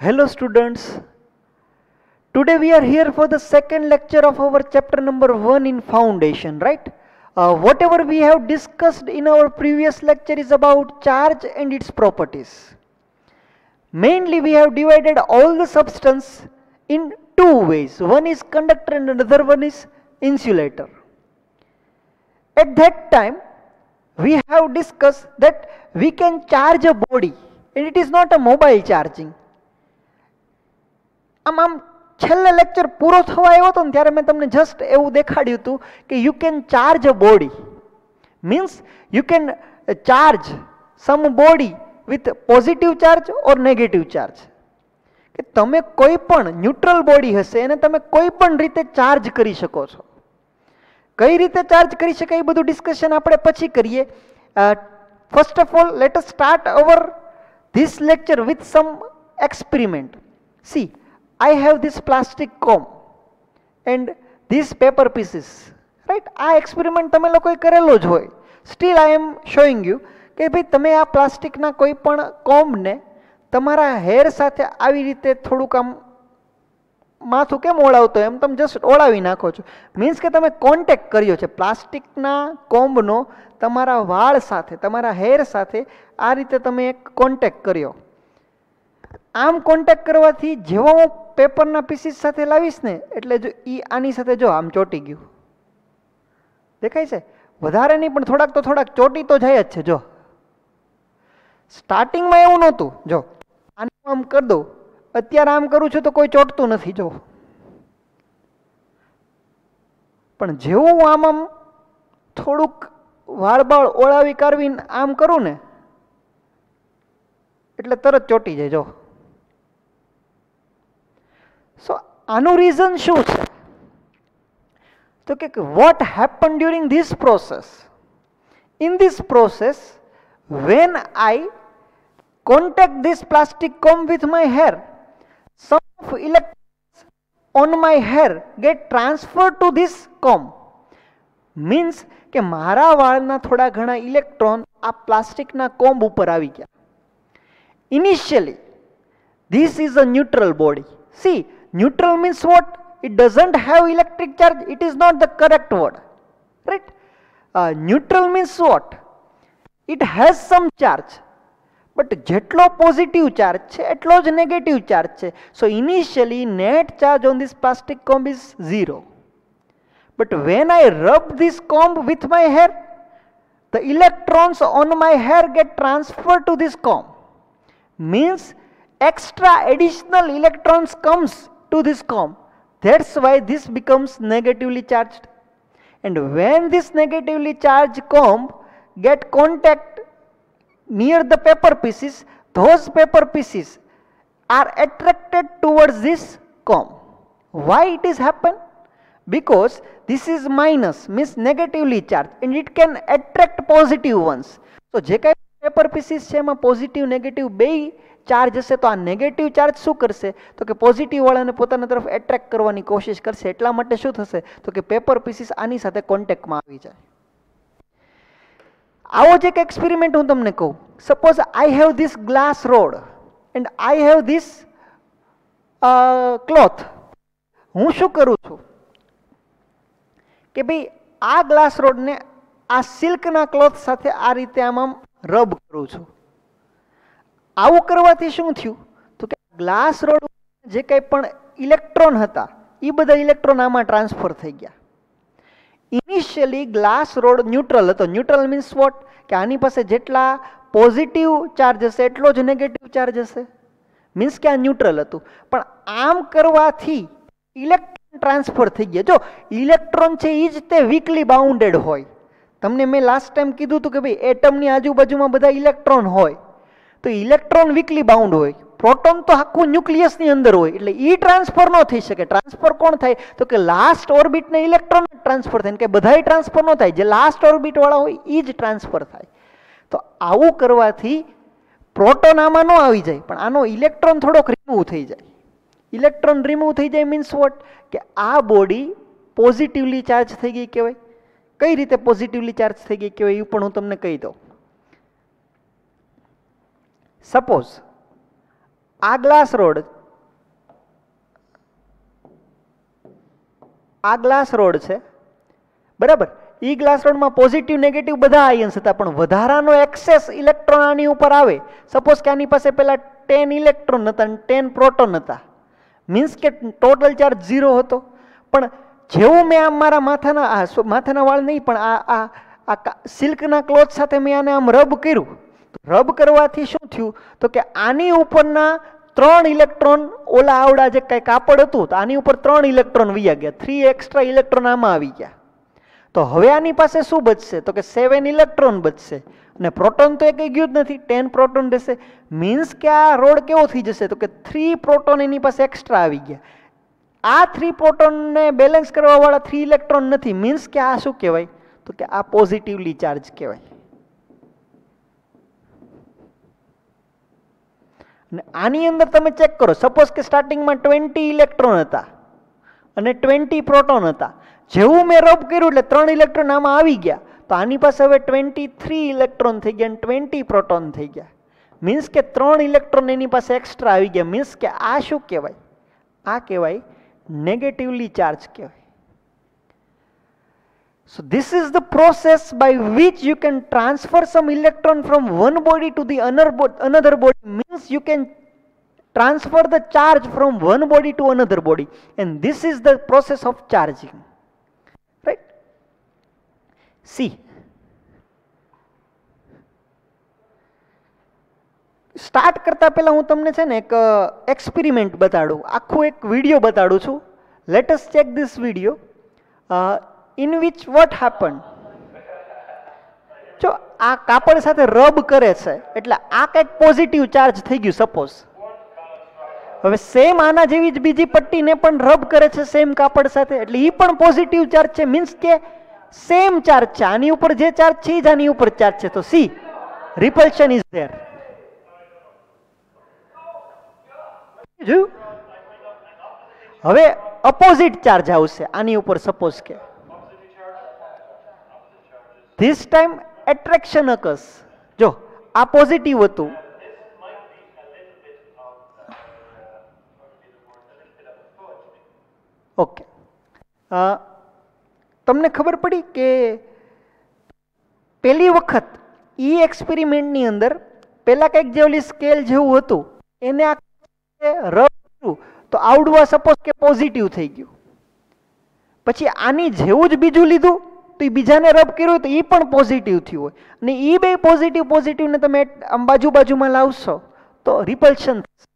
Hello students, today we are here for the second lecture of our chapter number 1 in foundation, right? Whatever we have discussed in our previous lecture is about charge and its properties. Mainly we have divided all the substance in two ways. One is conductor and another one is insulator. At that time we have discussed that we can charge a body and it is not a mobile charging. આમ છેલ્લે lecture પૂરો થવા આવ્યો હતો ને ત્યારે મેં તમને જસ્ટ એવું દેખાડ્યું હતું કે you can charge a body means you can charge some body with positive charge or negative charge કે તમે કોઈ પણ ન્યુટ્રલ બોડી હશે એને તમે કોઈ પણ રીતે ચાર્જ કરી શકો છો. કઈ રીતે ચાર્જ કરી શકાય એ બધું ડિસ્કશન આપણે પછી કરીએ. First of all let us start our this lecture with some experiment. See, I have this plastic comb and these paper pieces, right? આ એક્સપેરિમેન્ટ તમે લોકોએ કરેલો જ હોય. Still I am showing you કે ભાઈ તમે આ પ્લાસ્ટિકના કોઈ પણ કોમ્બને તમારા હેર સાથે આવી રીતે થોડુંક આમ માથું કેમ ઓળાવતો એમ તમે જસ્ટ ઓળાવી નાખો છો. મીન્સ કે તમે કોન્ટેક્ટ કર્યો છે પ્લાસ્ટિકના કોમ્બનો તમારા વાળ સાથે, તમારા હેર સાથે આ રીતે તમે એક કોન્ટેક્ટ કર્યો. આમ કોન્ટેક્ટ કરવાથી જેવો હું પેપરના પીસીસ સાથે લાવીશ ને એટલે જો આની સાથે જો આમ ચોંટી ગયું, દેખાય છે? વધારે નહીં પણ થોડાક તો થોડાક ચોંટી તો જાય જ છે. જો સ્ટાર્ટિંગમાં એવું નહોતું, જો આને આમ કરી દઉં, અત્યારે આમ કરું છું તો કોઈ ચોંટતું નથી. જો પણ જેવું હું આમ થોડુંક વાળબાળ ઓળાવી કાઢવીને આમ કરું ને એટલે તરત ચોંટી જાય. જો સો આનું રીઝન શું છે? તો કે what happen during this process? In this process when I contact this plastic comb with my hair, some of electrons on my hair get transferred to this comb. Means કે મારા વાળના થોડા ઘણા ઇલેક્ટ્રોન આ પ્લાસ્ટિકના કોમ્બ ઉપર આવી ગયા. Initially this is a neutral body. See, neutral means what? It doesn't have electric charge. It is not the correct word, right? Neutral means what? It has some charge, but જેટલો positive charge છે એટલો જ negative charge છે. So initially net charge on this plastic comb is 0. But when I rub this comb with my hair, the electrons on my hair get transferred to this comb. Means extra additional electrons comes to this comb. That's why this becomes negatively charged. And when this negatively charged comb get contact near the paper pieces, those paper pieces are attracted towards this comb. Why it is happen? Because this is minus, means negatively charged, and it can attract positive ones. So જે કાંઈ paper pieces છે એમાં positive negative બે charge હશે તો આ negative charge શું કરશે તો કે પોઝિટિવ વાળાને પોતાના તરફ એટ્રેક્ટ કરવાની કોશિશ કરશે. એટલા માટે શું થશે તો કે પેપર પીસીસ આની સાથે કોન્ટેક્ટમાં આવી જાય. આવો જ એક એક્સપેરિમેન્ટ હું તમને કહું. Suppose I have this glass road and I have this cloth. હું શું કરું છું કે ભાઈ આ ગ્લાસ રોડને આ સિલ્કના ક્લોથ સાથે આ રીતે આમ રબ કરું છું. આવું કરવાથી શું થયું તો કે ગ્લાસ રોડ જે કંઈ પણ ઇલેક્ટ્રોન હતા એ બધા ઇલેક્ટ્રોન આમાં ટ્રાન્સફર થઈ ગયા. ઇનિશિયલી ગ્લાસ રોડ ન્યુટ્રલ હતો. ન્યુટ્રલ મીન્સ વોટ કે આની પાસે જેટલા પોઝિટિવ ચાર્જ હશે એટલો જ નેગેટિવ ચાર્જ હશે. મીન્સ કે આ ન્યુટ્રલ હતું. પણ આમ કરવાથી ઇલેક્ટ્રોન ટ્રાન્સફર થઈ ગયા. જો ઇલેક્ટ્રોન છે એ જ તે વીકલી બાઉન્ડેડ હોય. તમને મેં લાસ્ટ ટાઈમ કીધું હતું કે ભાઈ એટમની આજુબાજુમાં બધા ઇલેક્ટ્રોન હોય તો ઇલેક્ટ્રોન વીકલી બાઉન્ડ હોય. પ્રોટોન તો આખું ન્યુક્લિયસની અંદર હોય એટલે એ ટ્રાન્સફર ન થઈ શકે. ટ્રાન્સફર કોણ થાય તો કે લાસ્ટ ઓર્બિટને ઇલેક્ટ્રોન ટ્રાન્સફર થાય, કે બધાય ટ્રાન્સફર ન થાય. જે લાસ્ટ ઓર્બિટ વાળા હોય એ જ ટ્રાન્સફર થાય. તો આવું કરવાથી પ્રોટોન આમાં ન આવી જાય પણ આનો ઇલેક્ટ્રોન થોડોક રિમૂવ થઈ જાય. ઇલેક્ટ્રોન રિમૂવ થઈ જાય મીન્સ વોટ કે આ બોડી પોઝિટિવલી ચાર્જ થઈ ગઈ કહેવાય. કઈ રીતે પોઝિટિવલી ચાર્જ થઈ ગઈ કહેવાય એ પણ હું તમને કહી દઉં. સપોઝ આ ગ્લાસ રોડ છે બરાબર. ઈ ગ્લાસ રોડમાં પોઝિટિવ નેગેટિવ બધા આયન્સ હતા, પણ વધારાનો એક્સેસ ઇલેક્ટ્રોન આની ઉપર આવે. સપોઝ કે આની પાસે પેલા 10 ઇલેક્ટ્રોન હતા અને 10 પ્રોટોન હતા, મીન્સ કે ટોટલ ચાર્જ 0 હતો. પણ જેવું મેં આમ મારા માથાના વાળ નહીં પણ આ સિલ્કના ક્લોથ સાથે મેં આને આમ રબ કર્યું. રબ કરવાથી શું થયું તો કે આની ઉપરના 3 ઇલેક્ટ્રોન ઓલા આવડા જે કઈ કાપડ હતું તો આની ઉપર 3 ઇલેક્ટ્રોન વયા ગયા, 3 એક્સ્ટ્રા ઇલેક્ટ્રોન આમાં આવી ગયા. તો હવે આની પાસે શું બચશે તો કે 7 ઇલેક્ટ્રોન બચશે અને પ્રોટોન તો એકઈ ગયું જ નથી, 10 પ્રોટોન રહેશે. મીન્સ કે આ રોડ કેવો થઈ જશે તો કે 3 પ્રોટોન એની પાસે એક્સ્ટ્રા આવી ગયા. આ 3 પ્રોટોનને બેલેન્સ કરવા વાળા 3 ઇલેક્ટ્રોન નથી, મીન્સ કે આ શું કહેવાય તો કે આ પોઝિટિવલી ચાર્જ કહેવાય. અને આની અંદર તમે ચેક કરો, સપોઝ કે સ્ટાર્ટિંગમાં 20 ઇલેક્ટ્રોન હતા અને 20 પ્રોટોન હતા. જેવું મેં રબ કર્યું એટલે 3 ઇલેક્ટ્રોન આમાં આવી ગયા, તો આની પાસે હવે 23 ઇલેક્ટ્રોન થઈ ગયા અને 20 પ્રોટોન થઈ ગયા. મીન્સ કે 3 ઇલેક્ટ્રોન એની પાસે એક્સ્ટ્રા આવી ગયા. મીન્સ કે આ શું કહેવાય, આ કહેવાય નેગેટિવલી ચાર્જ કહેવાય. So this is the process by which you can transfer some electron from one body to the another body. Means you can transfer the charge from one body to another body, and this is the process of charging, right? See, start કરતા પહેલા હું તમને છે ને એક experiment બતાડું, આખું એક video બતાડું છું. Let us check this video in which what happened. જો આ કાપડ સાથે રબ કરે છે એટલે આ કંઈક પોઝિટિવ ચાર્જ થઈ ગયું સપોઝ. હવે સેમ આના જેવી જ બીજી પટ્ટીને પણ રબ કરે છે સેમ કાપડ સાથે એટલે એ પણ પોઝિટિવ ચાર્જ છે. મીન્સ કે સેમ ચાર્જ છે, આની ઉપર જે ચાર્જ છે એ જ આની ઉપર ચાર્જ છે. તો સી રિપલ્શન ઇઝ ધેર. હવે અપોઝિટ ચાર્જ આવશે આની ઉપર. સપોઝ કે this time attraction occurs. જો આ પોઝિટિવ હતું, ઓકે, તમને ખબર પડી કે પહેલી વખત ઈ એક્સપેરિમેન્ટની અંદર પહેલા કંઈક જે ઓલી સ્કેલ જેવું હતું એને આ રબ કર્યું તો આવડવા સપોઝ કે પોઝિટિવ થઈ ગયું. પછી આની જેવું જ બીજું લીધું તો એ બીજાને રબ કર્યું તો એ પણ પોઝિટિવ થયું હોય, અને એ બે પોઝિટિવને તમે આમ બાજુમાં લાવશો તો રિપલ્શન થશે.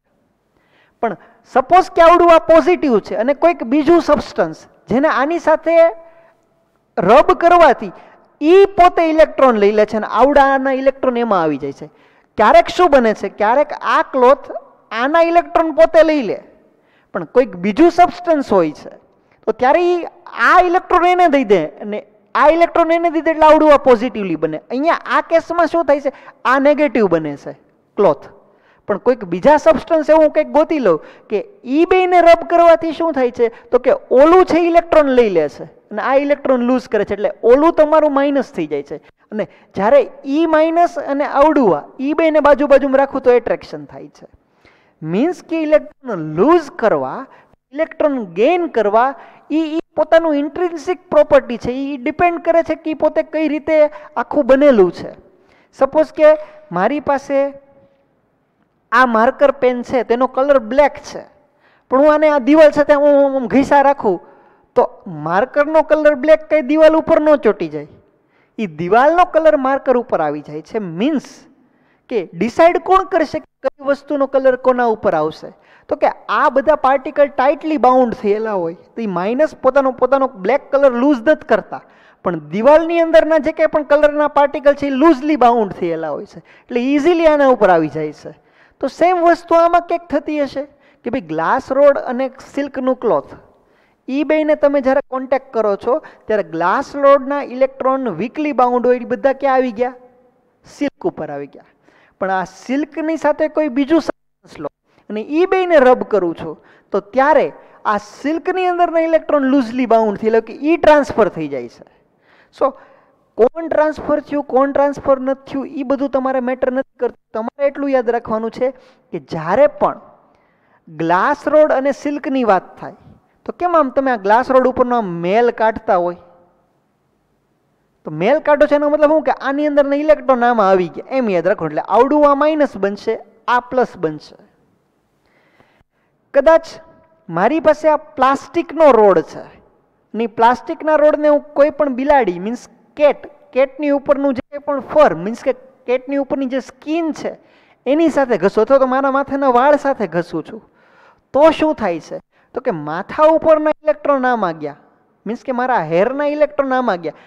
પણ સપોઝ કે આવડું આ પોઝિટિવ છે અને કોઈક બીજું સબસ્ટન્સ જેને આની સાથે રબ કરવાથી એ પોતે ઇલેક્ટ્રોન લઈ લે છે અને આવડાના ઇલેક્ટ્રોન એમાં આવી જાય છે. ક્યારેક શું બને છે, ક્યારેક આ ક્લોથ આના ઇલેક્ટ્રોન પોતે લઈ લે પણ કોઈક બીજું સબસ્ટન્સ હોય છે તો ત્યારે આ ઇલેક્ટ્રોન એને દઈ દે અને આ ઇલેક્ટ્રોન એને દીધે એટલે આવડું આ પોઝિટિવલી બને. અહીંયા આ કેસમાં શું થાય છે, આ નેગેટિવ બને છે ક્લોથ. પણ કોઈક બીજા સબસ્ટન્સ એવું કંઈક ગોતી લઉં કે ઈ બેને રબ કરવાથી શું થાય છે તો કે ઓલું છે ઇલેક્ટ્રોન લઈ લે છે અને આ ઇલેક્ટ્રોન લૂઝ કરે છે એટલે ઓલું તમારું માઇનસ થઈ જાય છે. અને જ્યારે ઈ માઇનસ અને આવડું ઈ બેને બાજુમાં રાખવું તો એટ્રેક્શન થાય છે. મીન્સ કે ઇલેક્ટ્રોન લૂઝ કરવા, ઇલેક્ટ્રોન ગેઇન કરવા એ પોતાનું ઇન્ટ્રિન્સિક પ્રોપર્ટી છે, એ ડિપેન્ડ કરે છે કે પોતે કઈ રીતે આખું બનેલું છે. સપોઝ કે મારી પાસે આ માર્કર પેન છે તેનો કલર બ્લેક છે પણ હું આને આ દિવાલ સાથે હું ઘીસા રાખું તો માર્કરનો કલર બ્લેક કઈ દિવાલ ઉપર ન ચોંટી જાય, એ દિવાલનો કલર માર્કર ઉપર આવી જાય છે. મીન્સ કે ડિસાઇડ કોણ કરશે કઈ વસ્તુનો કલર કોના ઉપર આવશે તો કે આ બધા પાર્ટિકલ ટાઇટલી બાઉન્ડ થયેલા હોય તો એ માઇનસ પોતાનો બ્લેક કલર લૂઝ નથી કરતા, પણ દિવાલની અંદરના જે કંઈ પણ કલરના પાર્ટિકલ છે એ લૂઝલી બાઉન્ડ થયેલા હોય છે એટલે ઇઝીલી આના ઉપર આવી જાય છે. તો સેમ વસ્તુ આમાં કંઈક થતી હશે કે ભાઈ ગ્લાસ રોડ અને સિલ્કનું ક્લોથ એ બેને તમે જ્યારે કોન્ટેક્ટ કરો છો ત્યારે ગ્લાસ રોડના ઇલેક્ટ્રોન વીકલી બાઉન્ડ હોય એ બધા ક્યાં આવી ગયા, સિલ્ક ઉપર આવી ગયા. પણ આ સિલ્કની સાથે કોઈ બીજું સબસ્ટન્સ લો અને ઈ બેને રબ કરું છું તો ત્યારે આ સિલ્કની અંદરના ઇલેક્ટ્રોન લૂઝલી બાઉન્ડ થયેલો કે ઈ ટ્રાન્સફર થઈ જાય છે. સો કોણ ટ્રાન્સફર થયું કોણ ટ્રાન્સફર નથી થયું એ બધું તમારે મેટર નથી કરતું. તમારે એટલું યાદ રાખવાનું છે કે જ્યારે પણ ગ્લાસ રોડ અને સિલ્કની વાત થાય તો કેમ આમ તમે આ ગ્લાસ રોડ ઉપરનો આમ મેલ કાઢતા હોય, તો મેલ કાઢો છે એનો મતલબ શું કે આની અંદરના ઇલેક્ટ્રોન આમાં આવી ગયા એમ યાદ રાખો. એટલે આવડું આ માઇનસ બનશે, આ પ્લસ બનશે. કદાચ મારી પાસે આ પ્લાસ્ટિકનો રોડ છે ની પ્લાસ્ટિકના રોડને હું કોઈ પણ બિલાડી મીન્સ કેટની ઉપરનું જે પણ ફર મીન્સ કે કેટની ઉપરની જે સ્કિન છે એની સાથે ઘસું અથવા તો મારા માથાના વાળ સાથે ઘસું છું તો શું થાય છે? તો કે માથા ઉપરના ઇલેક્ટ્રોન આમાં ગયા મીન્સ કે મારા હેરના ઇલેક્ટ્રોન આમાં ગયા.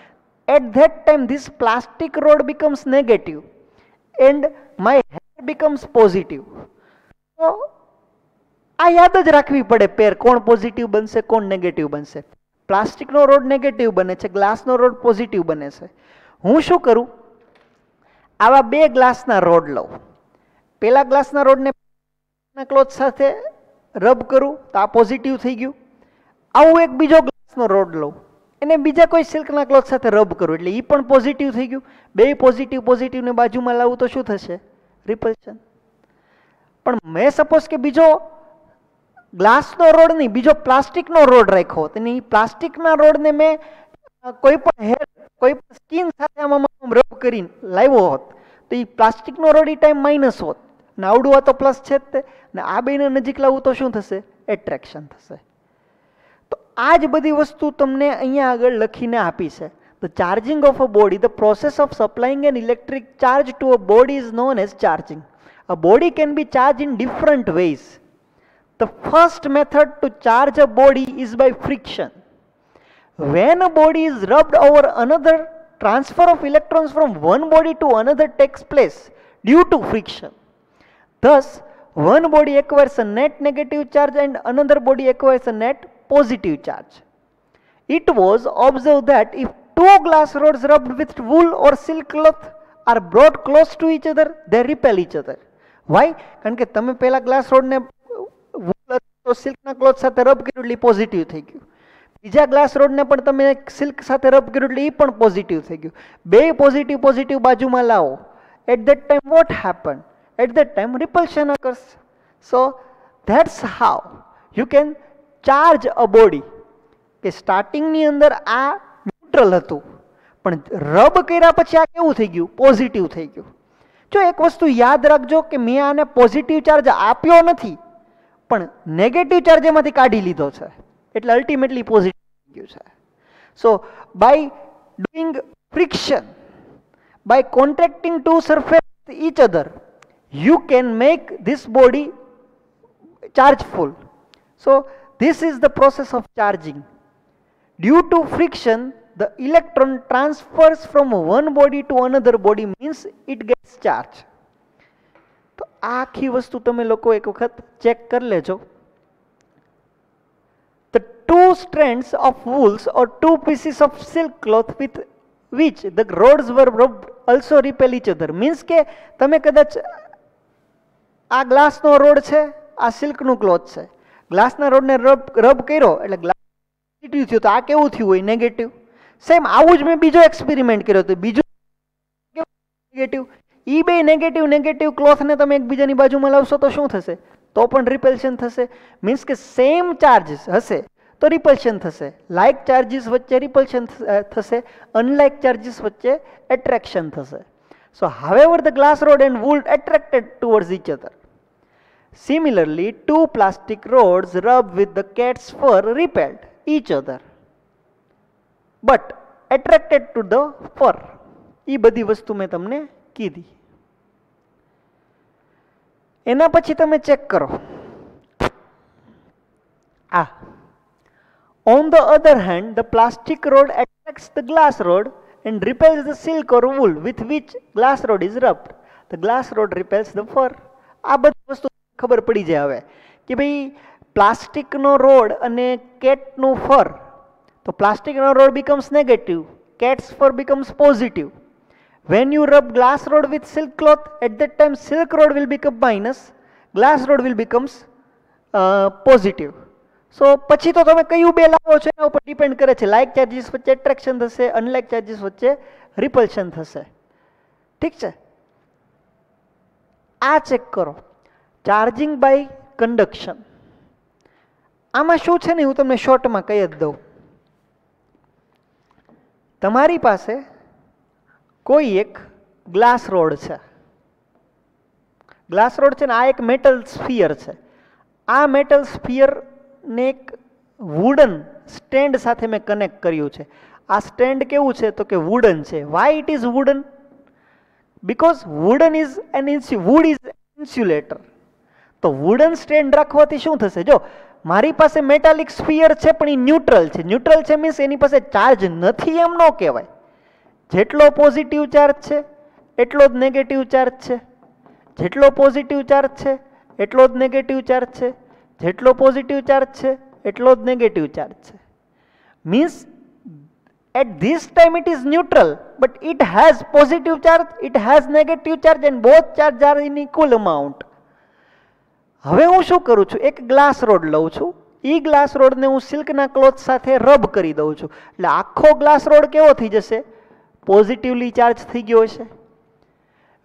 At that time this plastic rod becomes negative and my hair becomes positive. તો આ યાદ જ રાખવી પડે પેર, કોણ પોઝિટિવ બનશે કોણ નેગેટિવ બનશે. પ્લાસ્ટિકનો રોડ નેગેટિવ બને છે, ગ્લાસનો રોડ પોઝિટિવ બને છે. હું શું કરું, આવા બે ગ્લાસના રોડ લઉં, પેલા ગ્લાસના રોડને ક્લોથ સાથે રબ કરું તો આ પોઝિટિવ થઈ ગયું. આવું એક બીજો ગ્લાસનો રોડ લઉં, એને બીજા કોઈ સિલ્કના ક્લોથ સાથે રબ કરું એટલે એ પણ પોઝિટિવ થઈ ગયું. બે પોઝિટિવ પોઝિટિવને બાજુમાં લાવું તો શું થશે? રિપલ્શન. પણ મેં સપોઝ કે બીજો ગ્લાસનો રોડ નહીં બીજો પ્લાસ્ટિકનો રોડ રાખ્યો હોત અને એ પ્લાસ્ટિકના રોડને મેં કોઈ પણ હેર કોઈ પણ સ્કિન સાથે આમાં રબ કરીને લાવ્યો હોત તો એ પ્લાસ્ટિકનો રોડ એ ટાઈમ માઇનસ હોત ને આવડું આ તો પ્લસ છે જ તે, ને આ બેને નજીક લાવવું તો શું થશે? એટ્રેક્શન થશે. તો આ જ બધી વસ્તુ તમને અહીંયા આગળ લખીને આપી છે. The charging of a body, the process of supplying an electric charge to a body is known as charging. A body can be charge in different ways. The first method to charge a body is by friction. When a body is rubbed over another, transfer of electrons from one body to another takes place due to friction. Thus, one body acquires a net negative charge and another body acquires a net positive charge. It was observed that if two glass rods rubbed with wool or silk cloth are brought close to each other, they repel each other. Why? કારણ કે તમે પહેલા glass રોડને તો સિલ્કના cloth સાથે rub કર્યું એટલે positive થઈ ગયું. બીજા ગ્લાસ રોડને પણ તમે સિલ્ક સાથે રબ કર્યું એટલે એ પણ પોઝિટિવ થઈ ગયું. બે પોઝિટિવ પોઝિટિવ બાજુમાં લાવો. At that time what happen? At that time repulsion occurs. So that's how you can charge a body. કે સ્ટાર્ટિંગની અંદર આ ન્યુટ્રલ હતું પણ રબ કર્યા પછી આ કેવું થઈ ગયું? પોઝિટિવ થઈ ગયું. જો એક વસ્તુ યાદ રાખજો કે મેં આને પોઝિટિવ ચાર્જ આપ્યો નથી પણ નેગેટિવ ચાર્જ એમાંથી કાઢી લીધો છે એટલે અલ્ટિમેટલી પોઝિટિવ ગયું છે. So by doing friction, by contracting to surface each other, you can make this body chargeful. So this is the process of charging. Due to friction, the electron transfers from one body to another body, means it gets charged. તો આ આખી વસ્તુ તમે લોકો એક વખત check કરી લેજો. The two strands of wools or two pieces of silk cloth with which the rods were rubbed also repel each other. Means કે તમે કદાચ આ ગ્લાસનો રોડ છે, આ સિલ્કનું ક્લોથ છે, ગ્લાસના રોડને રબ કર્યો એટલે ગ્લાસ પોઝિટિવ થયું તો આ કેવું થયું હોય? નેગેટિવ. સેમ આવું જ મેં બીજો એક્સપેરિમેન્ટ કર્યો હતો, બીજું નેગેટિવ. ઈ બે નેગેટિવ ક્લોથને તમે એકબીજાની બાજુમાં લાવશો તો શું થશે? તો પણ રિપલ્શન થશે. મીન્સ કે સેમ ચાર્જીસ હશે તો રિપલ્શન થશે. લાઇક ચાર્જીસ વચ્ચે રિપલ્શન થશે, અનલાઇક ચાર્જીસ વચ્ચે એટ્રેક્શન થશે. સો however the glass rod and wool attracted towards each other. Similarly, two plastic rods rubbed with the cat's fur repelled each other but attracted to the fur. ઈ બધી વસ્તુ મેં તમને કીધી. એના પછી તમે ચેક કરો આ. On the other hand, the plastic rod attracts the glass rod and repels the silk or wool with which glass rod is rubbed. The glass rod repels the fur. આ બધી વસ્તુ ખબર પડી જાય હવે કે ભાઈ પ્લાસ્ટિકનો રોડ અને કેટનું ફર, તો પ્લાસ્ટિકનો road becomes negative, cat's fur becomes positive. When you rub glass rod with silk cloth, at that time silk rod will become minus, glass rod will becomes positive. સો પછી તો તમે કયું બે લાવો છો એના ઉપર ડિપેન્ડ કરે છે. લાઇક ચાર્જીસ વચ્ચે એટ્રેક્શન થશે, અનલાઇક ચાર્જીસ વચ્ચે રિપલ્શન થશે. ઠીક છે. આ ચેક કરો ચાર્જિંગ બાય કંડક્શન. આમાં શું છે ને હું તમને શોર્ટમાં કહી જ દઉં. તમારી પાસે કોઈ એક ગ્લાસ રોડ છે. ગ્લાસ રોડ છે ને આ એક મેટલ સ્ફિયર છે. આ મેટલ સ્ફિયરને એક વુડન સ્ટેન્ડ સાથે મેં કનેક્ટ કર્યું છે. આ સ્ટેન્ડ કેવું છે તો કે વુડન છે. Why it is wooden? Because wooden is an wood is insulator. તો વુડન સ્ટેન્ડ રાખવાથી શું થશે? જો મારી પાસે મેટાલિક સ્ફિયર છે પણ એ ન્યુટ્રલ છે. ન્યુટ્રલ છે મીન્સ એની પાસે ચાર્જ નથી એમ ન કહેવાય. જેટલો પોઝિટિવ ચાર્જ છે એટલો જ નેગેટિવ ચાર્જ છે. જેટલો પોઝિટિવ ચાર્જ છે એટલો જ નેગેટિવ ચાર્જ છે. જેટલો પોઝિટિવ ચાર્જ છે એટલો જ નેગેટિવ ચાર્જ છે. Means at this time it is neutral but it has positive charge, it has negative charge and both charge are in equal amount. હવે હું શું કરું છું? એક ગ્લાસ રોડ લઉં છું. એ ગ્લાસ રોડને હું સિલ્કના ક્લોથ સાથે રબ કરી દઉં છું એટલે આખો ગ્લાસ રોડ કેવો થઈ જશે? પોઝિટિવલી ચાર્જ થઈ ગયો છે.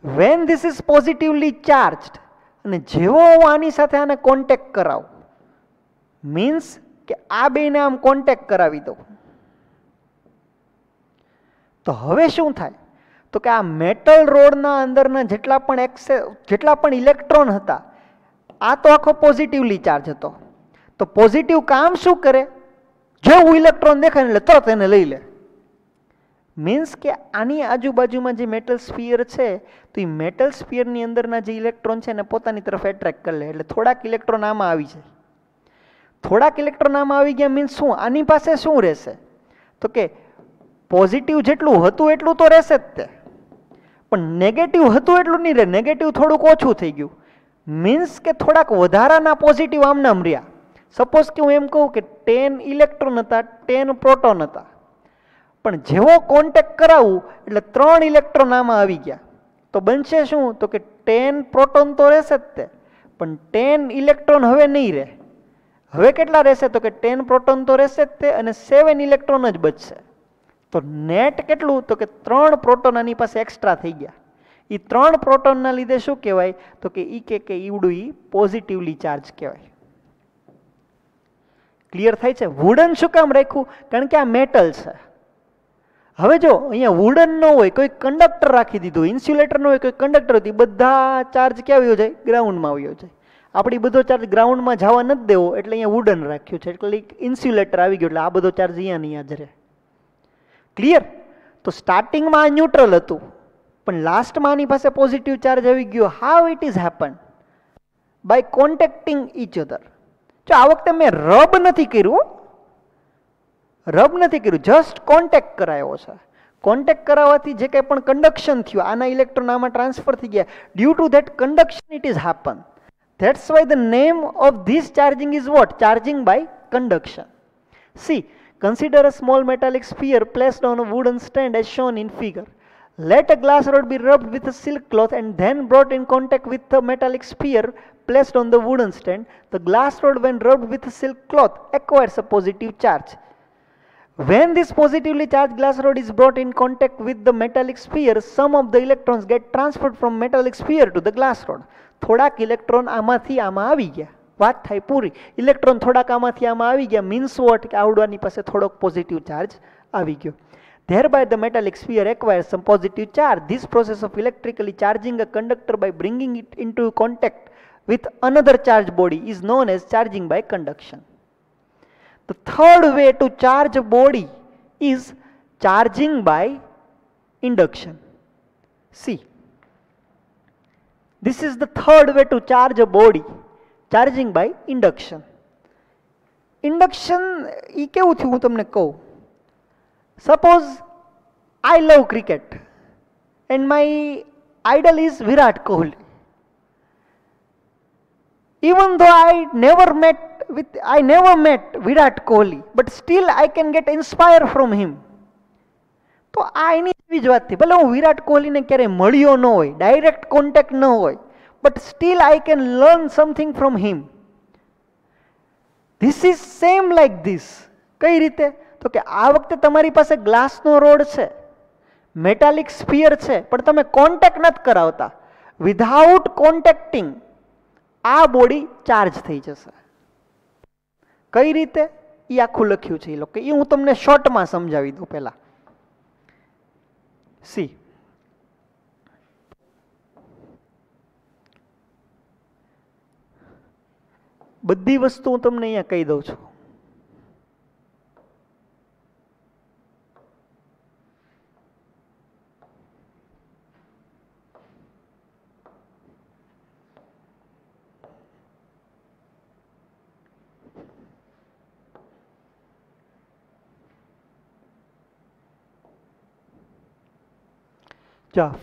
When this is positively charged અને જેવો હું આની સાથે આને કોન્ટેક્ટ કરાવું, મીન્સ કે આ બેને આમ કોન્ટેક્ટ કરાવી દઉં, તો હવે શું થાય? તો કે આ મેટલ રોડના અંદરના જેટલા પણ ઇલેક્ટ્રોન હતા આ તો આખો પોઝિટિવલી ચાર્જ હતો. તો પોઝિટિવ કામ શું કરે? જેવું ઇલેક્ટ્રોન દેખાય એટલે તરત એને લઈ લે. મીન્સ કે આની આજુબાજુમાં જે મેટલ સ્ફિયર છે તો એ મેટલ સ્ફિયરની અંદરના જે ઇલેક્ટ્રોન છે એને પોતાની તરફ એટ્રેક્ટ કરી લે. એટલે થોડાક ઇલેક્ટ્રોન આમાં આવી જાય. થોડાક ઇલેક્ટ્રોન આમાં આવી ગયા મીન્સ શું? આની પાસે શું રહેશે? તો કે પોઝિટિવ જેટલું હતું એટલું તો રહેશે જ તે, પણ નેગેટિવ હતું એટલું નહીં રહે. નેગેટિવ થોડુંક ઓછું થઈ ગયું. મીન્સ કે થોડાક વધારાના પોઝિટિવ આમનામ રહ્યા. સપોઝ કે હું એમ કહું કે 10 ઇલેક્ટ્રોન હતા, 10 પ્રોટોન હતા, પણ જેવો કોન્ટેક્ટ કરાવું એટલે 3 ઇલેક્ટ્રોન આમાં આવી ગયા. તો બનશે શું? તો કે 10 પ્રોટોન તો રહેશે જ તે, પણ 10 ઇલેક્ટ્રોન હવે નહીં રહે. હવે કેટલા રહેશે? તો કે 10 પ્રોટોન તો રહેશે જ તે અને 7 ઇલેક્ટ્રોન જ બચશે. તો નેટ કેટલું? તો કે 3 પ્રોટોન આની પાસે એક્સ્ટ્રા થઈ ગયા. એ 3 પ્રોટોનના લીધે શું કહેવાય? તો કે ઈવડું ઈ પોઝિટિવલી ચાર્જ કહેવાય. ક્લિયર થાય છે? વુડન શું કામ રાખ્યું? કારણ કે આ મેટલ છે. હવે જો અહીંયા વુડન ન હોય, કોઈ કંડક્ટર રાખી દીધું, ઇન્સ્યુલેટર ન હોય, કોઈ કંડક્ટર હતી, બધા ચાર્જ ક્યાં આવ્યો જાય? ગ્રાઉન્ડમાં આવ્યો જાય. આપણી બધો ચાર્જ ગ્રાઉન્ડમાં જવા નથી દેવો એટલે અહીંયા વુડન રાખ્યું છે. એટલે ઇન્સ્યુલેટર આવી ગયો એટલે આ બધો ચાર્જ અહીંયા નહીં હાજર રહે. ક્લિયર? તો સ્ટાર્ટિંગમાં આ ન્યુટ્રલ હતું પણ લાસ્ટમાં આની પાસે પોઝિટિવ ચાર્જ આવી ગયો. How it is happen? By contacting each other. જો આ વખતે મેં રબ નથી કર્યું, જસ્ટ કોન્ટેક્ટ કરાયો છે. કોન્ટેક્ટ કરાવવાથી જે કંઈ પણ કન્ડક્શન થયું, આના ઇલેક્ટ્રોન આમાં ટ્રાન્સફર થઈ ગયા. Due to that conduction it is happen. That's why the name of this charging is what? Charging by conduction. See, consider a small metallic sphere placed on a wooden stand as shown in figure. Let a glass rod be rubbed with a silk cloth and then brought in contact with the metallic sphere placed on the wooden stand. The glass rod, when rubbed with a silk cloth, acquires a positive charge. When this positively charged glass rod is brought in contact with the metallic sphere, some of the electrons get transferred from metallic sphere to the glass rod. થોડાક electron આમાંથી આમાં આવી ગયા. વાત થાય પૂરી. Electron થોડાક આમાંથી આમાં આવી ગયા મીન્સ વોટ? કે આવડવાની પાસે થોડોક પોઝિટિવ ચાર્જ આવી ગયો. Thereby the metallic sphere acquires some positive charge. This process of electrically charging a conductor by bringing it into contact with another charged body is known as charging by conduction. The third way to charge a body is charging by induction. See, this is the third way to charge a body, charging by induction. Induction એ કેવું થયું હું તમને કહું. Suppose I love cricket and my idol is Virat Kohli. Even though I never met Virat Kohli, but still I can get inspired from him. તો આ એની જ વાત થઈ. ભલે હું વિરાટ કોહલીને ક્યારેય મળ્યો ન હોય, ડાયરેક્ટ કોન્ટેક્ટ ન હોય, but still I can learn something from him. This is same like this. કઈ રીતે? તો કે આ વખતે તમારી પાસે ગ્લાસનો રોડ છે, મેટાલિક સ્ફિયર છે, પણ તમે કોન્ટેક્ટ નથી કરાવતા. વિધાઉટ કોન્ટેક્ટિંગ આ બોડી ચાર્જ થઈ જશે. કઈ રીતે એ આખું લખ્યું છે એ લોકો, એ હું તમને શોર્ટમાં સમજાવી દઉં પહેલા. સી, બધી વસ્તુ હું તમને અહીંયા કહી દઉં છું.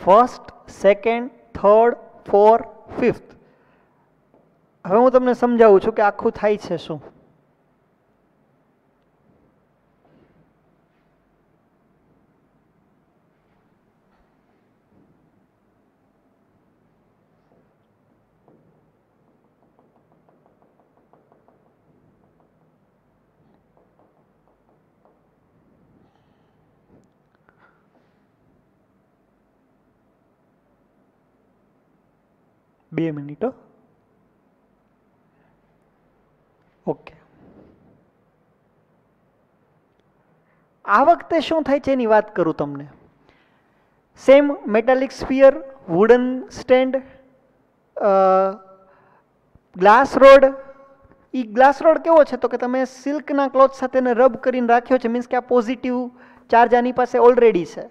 First, second, third, fourth, fifth. હવે હું તમને સમજાવું છું કે આખું થાય છે શું. બે મિનિટો. ઓકે, આ વખતે શું થાય છે એની વાત કરું તમને. Same metallic sphere, wooden stand, glass rod. એ ગ્લાસ રોડ કેવો છે તો કે તમે સિલ્કના ક્લોથ સાથે રબ કરીને રાખ્યો છે, મીન્સ કે આ પોઝિટિવ ચાર્જ આની પાસે ઓલરેડી છે,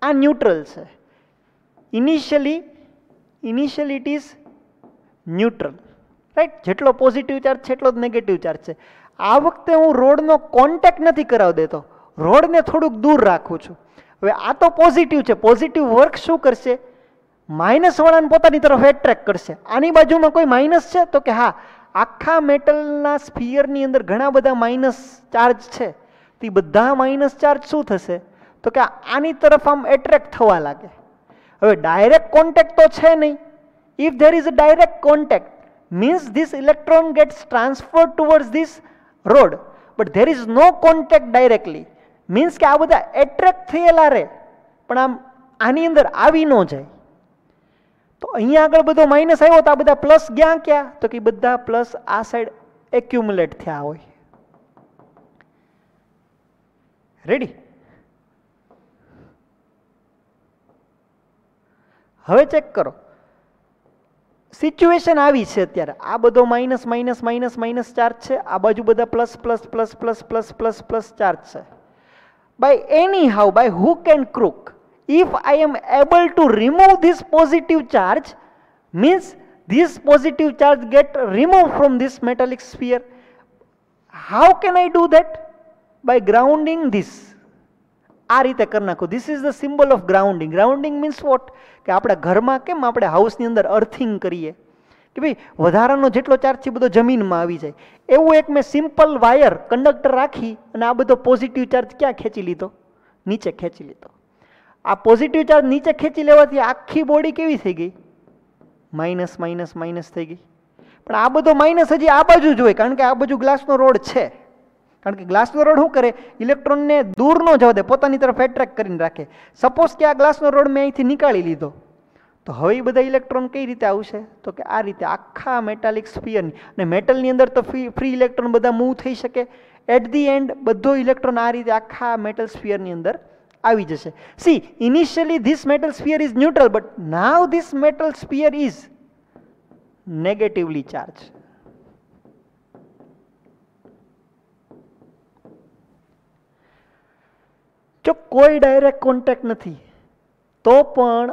આ ન્યુટ્રલ છે. Initially it is neutral, right. જેટલો પોઝિટિવ ચાર્જ છે એટલો જ નેગેટિવ ચાર્જ છે. આ વખતે હું રોડનો કોન્ટેક્ટ નથી કરાવી દેતો, રોડને થોડુંક દૂર રાખું છું. હવે આ તો પોઝિટિવ છે, પોઝિટિવ વર્ક શું કરશે, માઇનસ વાળાને પોતાની તરફ એટ્રેક્ટ કરશે. આની બાજુમાં કોઈ માઇનસ છે તો કે હા, આખા મેટલના સ્ફિયરની અંદર ઘણા બધા માઇનસ ચાર્જ છે. તો એ બધા માઇનસ ચાર્જ શું થશે તો કે આની તરફ આમ એટ્રેક્ટ થવા લાગે. હવે ડાયરેક્ટ કોન્ટેક્ટ તો છે નહીં. If there is a direct contact means this electron gets transferred towards this rod, but there is no contact directly, means કે આ બધા એટ્રેક્ટ થયેલા રહે પણ આમ આની અંદર આવી ન જાય. તો અહીંયા આગળ બધો માઇનસ આવ્યો તો આ બધા પ્લસ ગયા ક્યાં તો કે બધા પ્લસ આ સાઈડ એક્યુમ્યુલેટ થયા હોય. રેડી? હવે ચેક કરો, સિચ્યુએશન આવી છે અત્યારે. આ બધો minus minus minus minus charge છે, આ બાજુ બધા plus plus plus plus plus plus plus charge છે. By any how, by hook and crook, if I am able to remove this positive charge, means this positive charge get removed from this metallic sphere. How can I do that? By grounding this. આ રીતે કરી નાખો. This is the symbol of grounding. Grounding means what, કે આપણા ઘરમાં કેમ આપણે હાઉસની અંદર અર્થિંગ કરીએ કે ભાઈ વધારાનો જેટલો ચાર્જ છે બધો જમીનમાં આવી જાય, એવું એક મેં સિમ્પલ વાયર કંડક્ટર રાખી અને આ બધો પોઝિટિવ ચાર્જ ક્યાં ખેંચી લીધો, નીચે ખેંચી લીધો. આ પોઝિટિવ ચાર્જ નીચે ખેંચી લેવાથી આખી બોડી કેવી થઈ ગઈ, માઇનસ માઇનસ માઇનસ થઈ ગઈ. પણ આ બધો માઇનસ હજી આ બાજુ જ હોય, કારણ કે આ બાજુ ગ્લાસનો રોડ છે. કારણ કે ગ્લાસનો રોડ શું કરે, ઇલેક્ટ્રોનને દૂર ન જવા દે, પોતાની તરફ એટ્રેક્ટ કરીને રાખે. સપોઝ કે આ ગ્લાસનો રોડ મેં અહીંથી નીકાળી લીધો, તો હવે એ બધા ઇલેક્ટ્રોન કઈ રીતે આવશે તો કે આ રીતે આખા મેટાલિક સ્ફિયરની. અને મેટલની અંદર તો ફ્રી ઇલેક્ટ્રોન બધા મૂવ થઈ શકે. એટ ધી એન્ડ બધો ઇલેક્ટ્રોન આ રીતે આખા મેટલ સ્ફિયરની અંદર આવી જશે. C, initially this metal sphere is neutral, but now this metal sphere is negatively charge. જો કોઈ ડાયરેક્ટ કોન્ટેક્ટ નથી તો પણ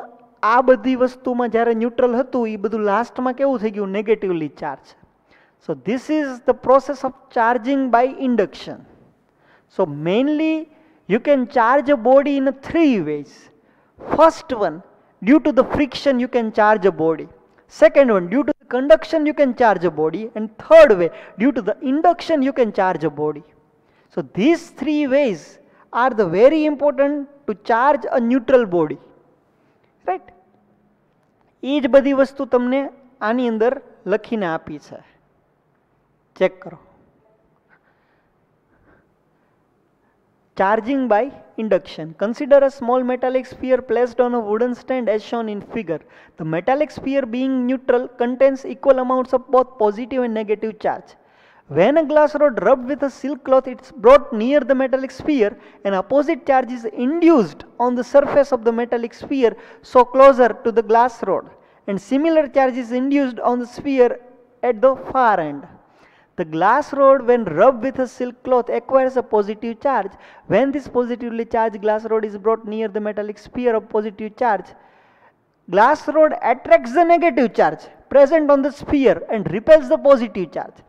આ બધી વસ્તુમાં જ્યારે ન્યુટ્રલ હતું એ બધું લાસ્ટમાં કેવું થઈ ગયું, negatively charge. So this is the process of charging by induction. So mainly you can charge a body in 3 ways. First one, due to the friction you can charge a body. Second one, due to the conduction you can charge a body. And third way, due to the induction you can charge a body. So these 3 ways are the very important to charge a neutral body. Right? એ જ બધી વસ્તુ તમને આની અંદર લખીને આપી છે, check કરો. Charging by induction. Consider a small metallic sphere placed on a wooden stand as shown in figure. The metallic sphere being neutral contains equal amounts of both positive and negative charge. When a glass rod rubbed with a silk cloth, it's brought near the metallic sphere, and opposite charge is induced on the surface of the metallic sphere, so closer to the glass rod, and similar charge is induced on the sphere at the far end. The glass rod, when rubbed with a silk cloth, acquires a positive charge. When this positively charged glass rod is brought near the metallic sphere of positive charge, glass rod attracts the negative charge present on the sphere and repels the positive charge.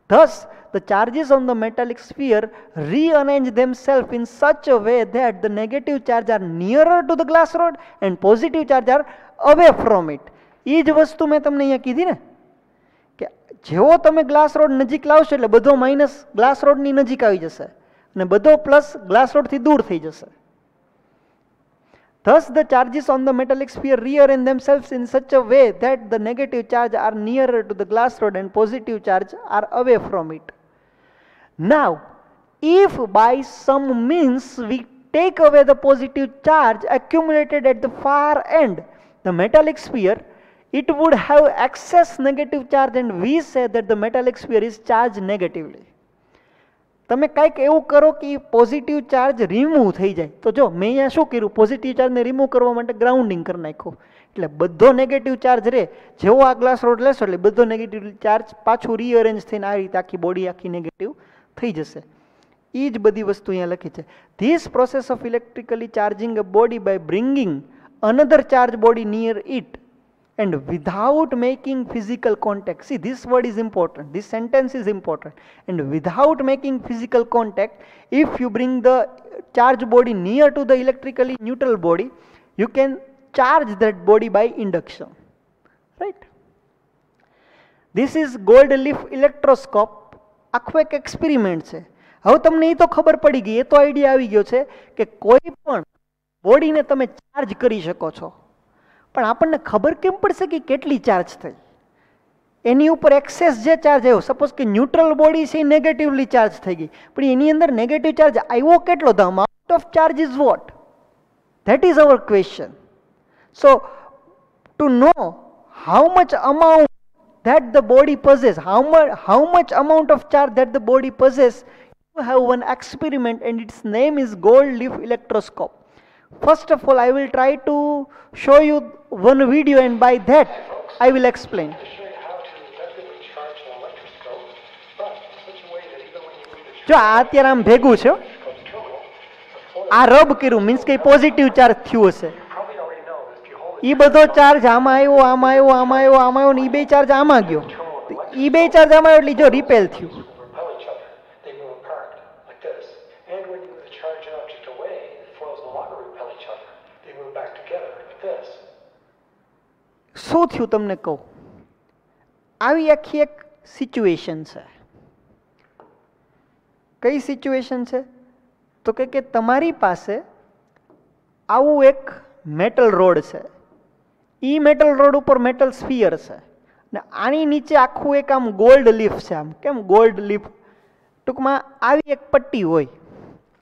Thus, the charges on the metallic sphere rearrange themselves in such a way that the negative charge are nearer to the glass rod and positive charge are away from it. એ જ વસ્તુ મેં તમને અહીંયા કીધી ને કે જેવો તમે ગ્લાસ રોડ નજીક લાવશો એટલે બધો માઇનસ ગ્લાસ રોડની નજીક આવી જશે અને બધો પ્લસ ગ્લાસ રોડથી દૂર થઈ જશે. Thus, the charges on the metallic sphere rearrange themselves in such a way that the negative charge are nearer to the glass rod and positive charge are away from it. Now, if by some means we take away the positive charge accumulated at the far end, the metallic sphere, it would have excess negative charge, and we say that the metallic sphere is charged negatively. તમે કંઈક એવું કરો કે positive charge remove થઈ જાય. તો જો મેં અહીંયા શું કર્યું, પોઝિટિવ ચાર્જને રિમૂવ કરવા માટે ગ્રાઉન્ડિંગ કરી નાખ્યું, એટલે બધો નેગેટિવ ચાર્જ રહે. જેવો આ ગ્લાસ રોડ લેશો એટલે બધો નેગેટિવ ચાર્જ પાછું રીઅરેન્જ થઈને આ રીતે આખી બોડી આખી નેગેટિવ થઈ જશે. એ જ બધી વસ્તુ અહીંયા લખી છે. This process of electrically charging a body by bringing another charge body near it and without making physical contact. See, this word is important, this sentence is important. And without making physical contact, if you bring the charge body near to the electrically neutral body, you can charge that body by induction, right? This is gold leaf electroscope. આખો એક experiment છે. હવે તમને એ તો ખબર પડી ગઈ, એ તો આઈડિયા આવી ગયો છે કે કોઈ પણ બોડીને તમે ચાર્જ કરી શકો છો, પણ આપણને ખબર કેમ પડશે કે કેટલી ચાર્જ થઈ? એની ઉપર એક્સેસ જે ચાર્જ આવ્યો, સપોઝ કે ન્યુટ્રલ બોડી છે એ નેગેટિવલી ચાર્જ થઈ ગઈ, પણ એની અંદર નેગેટિવ ચાર્જ આવ્યો કેટલો? The amount of charge is what? That is our question. So to know how much amount that the body possesses, how much amount of charge that the body possesses, you have one experiment and its name is gold leaf electroscope. First of all, I will try to show you one video, and by that I will explain. જો આ અત્યારે આમ ભેગું છે, આ rub કર્યું means કે positive charge થયું હશે. એ બધો ચાર્જ આમાં આવ્યો, આમાં આવ્યો, આમાં આવ્યો, આમાં આવ્યો, ને એ બે ચાર્જ આમાં ગયો. એ બે ચાર્જ આમાં આવ્યો એટલે જો રિપેલ થયું. શું થયું તમને કહું. આવી આખી એક સિચ્યુએશન છે. કઈ સિચ્યુએશન છે? તો કે તમારી પાસે આવું એક મેટલ રોડ છે, એ મેટલ રોડ ઉપર મેટલ સ્ફિયર છે, ને આની નીચે આખું એક આમ ગોલ્ડ લીફ છે. આમ કેમ ગોલ્ડ લીફ? ટૂંકમાં આવી એક પટ્ટી હોય,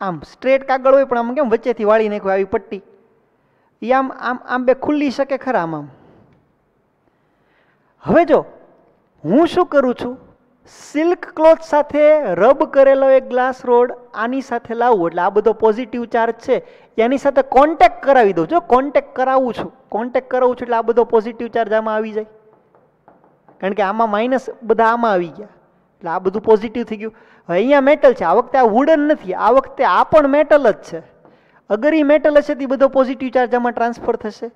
આમ સ્ટ્રેટ કાગળ હોય પણ આમ કેમ વચ્ચેથી વાળી નાખ્યું આવી પટ્ટી, એ આમ આમ આમ બે ખુલ્લી શકે ખરા આમ આમ. હવે જો હું શું કરું છું, સિલ્ક ક્લોથ સાથે રબ કરેલો એક ગ્લાસ રોડ આની સાથે લાવું એટલે આ બધો પોઝિટિવ ચાર્જ છે એની સાથે કોન્ટેક્ટ કરાવી દઉં. જો કોન્ટેક્ટ કરાવું છું એટલે આ બધો પોઝિટિવ ચાર્જ આમાં આવી જાય, કારણ કે આમાં માઇનસ બધા આમાં આવી ગયા એટલે આ બધું પોઝિટિવ થઈ ગયું. હવે અહીંયા મેટલ છે, આ વખતે આ વુડન નથી, આ વખતે આ પણ મેટલ જ છે. અગર એ મેટલ હશે તો બધો પોઝિટિવ ચાર્જ આમાં ટ્રાન્સફર થશે.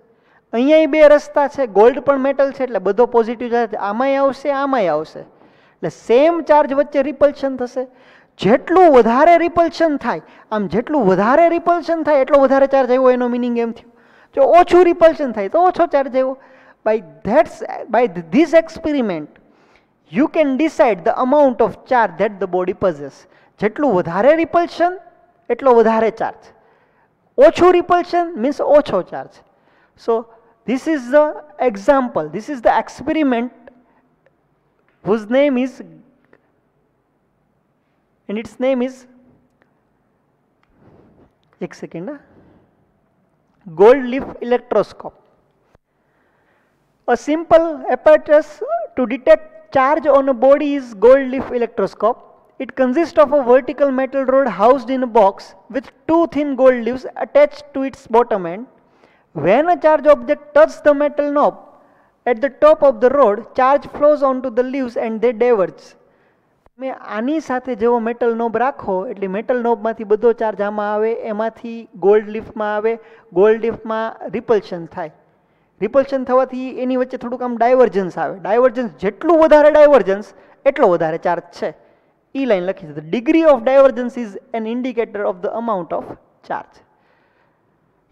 અહીંયા બે રસ્તા છે, ગોલ્ડ પણ મેટલ છે એટલે બધો પોઝિટિવ ચાર્જ આમાંય આવશે, આમાંય આવશે, એટલે સેમ ચાર્જ વચ્ચે રિપલ્શન થશે. જેટલું વધારે રિપલ્શન થાય, આમ જેટલું વધારે રિપલ્શન થાય એટલો વધારે ચાર્જ આવ્યો, એનો મિનિંગ એમ થયું. જો ઓછું રિપલ્શન થાય તો ઓછો ચાર્જ આવ્યો. by this experiment you can decide the amount of charge that the body possesses. જેટલું વધારે રિપલ્શન એટલો વધારે ચાર્જ, ઓછું રિપલ્શન મીન્સ ઓછો charge. So this is the example, this is the experiment whose name is, and its name is, एक second, gold leaf electroscope. A simple apparatus to detect charge on a body is gold leaf electroscope. It consists of a vertical metal rod housed in a box with two thin gold leaves attached to its bottom end. When a charged object touches the metal knob at the top of the rod, charge flows onto the leaves and they diverge. મેં આની સાથે જેવો metal knob રાખો એટલે metal નોબમાંથી બધો charge આમાં આવે, એમાંથી ગોલ્ડ લીફમાં આવે, ગોલ્ડ લીફમાં રિપલ્શન થાય. રિપલ્શન થવાથી એની વચ્ચે થોડુંક આમ ડાયવર્જન્સ આવે. ડાયવર્જન્સ જેટલું વધારે ડાયવર્જન્સ એટલો વધારે ચાર્જ છે. એ લાઈન લખી છે. The degree of divergence is an indicator of the amount of charge.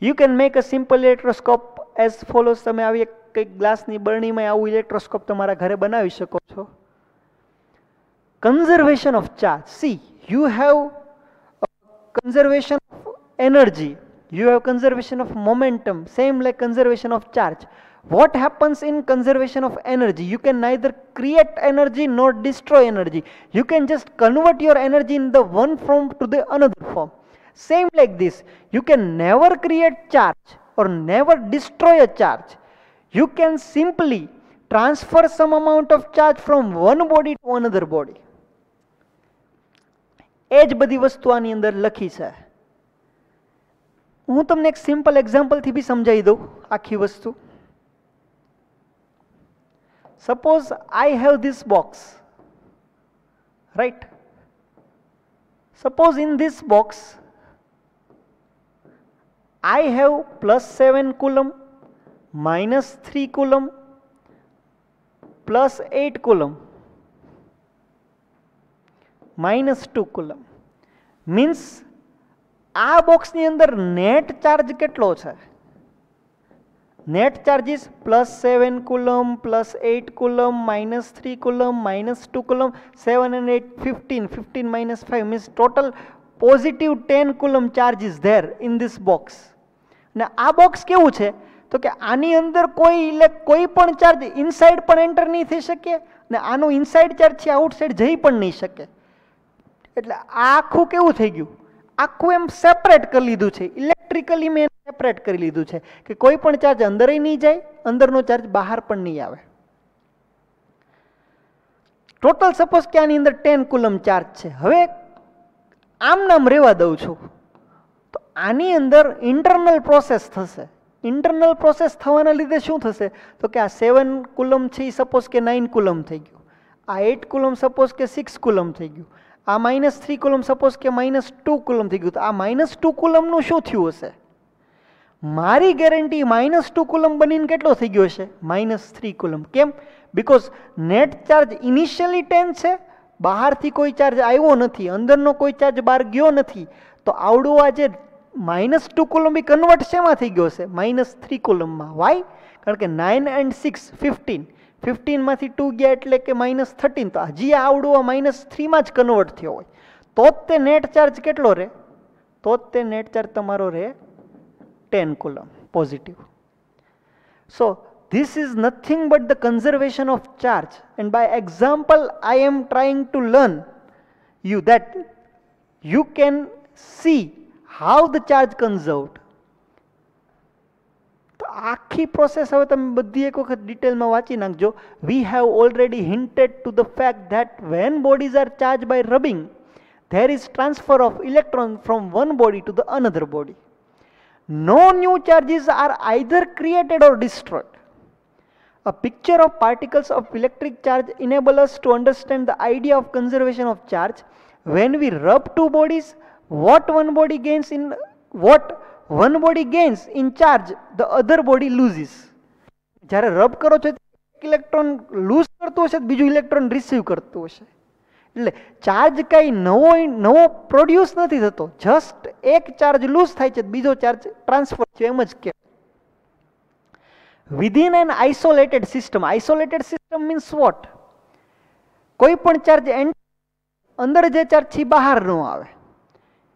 You can make a simple electroscope as follows. તમે આવી કંઈક ગ્લાસની બરણીમાં આવું ઇલેક્ટ્રોસ્કોપ તમારા ઘરે બનાવી શકો છો. Conservation of charge. See, you have conservation of energy, you have conservation of momentum, same like conservation of charge. What happens in conservation of energy? You can neither create energy nor destroy energy. You can just convert your energy in the one form to the another form. Same like this, you can never create charge or never destroy a charge. You can simply transfer some amount of charge from one body to another body. એ જ બધી વસ્તુ આની અંદર લખી છે. હું તમને એક સિમ્પલ એક્ઝામ્પલથી બી સમજાવી દઉં આખી વસ્તુ. Suppose I have this box, right? Suppose in this box I have +7 coulomb, -3 coulomb, +8 coulomb, -2 coulomb. Means આ બોક્સની અંદર નેટ ચાર્જ કેટલો છે? Net charges +7 coulomb, +8 coulomb, -3 coulomb, -2 coulomb, 7 and 8, 15, 15 - 5 means total positive 10 coulomb charge is there in this box. ને આ box કેવું છે તો કે આની અંદર કોઈ પણ ચાર્જ ઇનસાઇડ પણ એન્ટર નહીં થઈ શકે ને આનો ઇનસાઇડ ચાર્જ છે આઉટસાઇડ જઈ પણ નહીં શકે. એટલે આ આખું કેવું થઈ ગયું? આખું એમ સેપરેટ કરી લીધું છે. ઇલેક્ટ્રિકલી મેં સેપરેટ કરી લીધું છે કે કોઈ પણ ચાર્જ અંદર નહીં જાય, અંદરનો ચાર્જ બહાર પણ નહીં આવે. ટોટલ સપોઝ કે આની અંદર 10 coulomb ચાર્જ છે. હવે આમ નામ રહેવા દઉં છું તો આની અંદર ઇન્ટરનલ પ્રોસેસ થશે. ઇન્ટરનલ પ્રોસેસ થવાના લીધે શું થશે તો કે આ 7 coulomb છે એ સપોઝ કે 9 coulomb થઈ ગયું, આ 8 coulomb સપોઝ કે 6 coulomb થઈ ગયું, આ -3 coulomb સપોઝ કે -2 coulomb થઈ ગયું. તો આ -2 coulomb નું શું થયું હશે? મારી ગેરંટી -2 coulomb બનીને કેટલો થઈ ગયો હશે? -3 coulomb. કેમ? બિકોઝ નેટ ચાર્જ ઇનિશિયલી 10 છે, બહારથી કોઈ ચાર્જ આવ્યો નથી, અંદરનો કોઈ ચાર્જ બહાર ગયો નથી. તો આવડું આ જે -2 coulomb કન્વર્ટ શેમાં થઈ ગયો છે? -3 coulombમાં. વાય? કારણ કે 9 and 6 15, 15 માંથી 2 ગયા એટલે કે -13. તો હજી આવડું આ -3 માં જ કન્વર્ટ થયો હોય તો જ તે નેટ ચાર્જ કેટલો રહે? તો જ તે નેટ ચાર્જ તમારો રહે 10 coulomb positive. So this is nothing but the conservation of charge, and by example I am trying to learn you that you can see how the charge conserved. તો આખી process હવે તમે બધી એક વખત ડિટેલમાં વાંચી નાખજો. we have already hinted to the fact that when bodies are charged by rubbing, there is transfer of electron from one body to the another body. No new charges are either created or destroyed. A picture of particles of electric charge enables us to understand the idea of conservation of charge. When we rub two bodies, what one body gains in charge, the other body loses. જ્યારે rub કરો છો એક electron loose કરતું હશે, બીજું electron receive કરતું હશે. એટલે ચાર્જ કઈ નવો પ્રોડ્યુસ નથી થતો, જસ્ટ એક ચાર્જ લૂઝ થાય છે, બીજો ચાર્જ ટ્રાન્સફર થયો, એમ જ કે. Within an isolated system means what? કોઈ પણ ચાર્જ અંદર જે ચાર્જ છે બહાર ન આવે.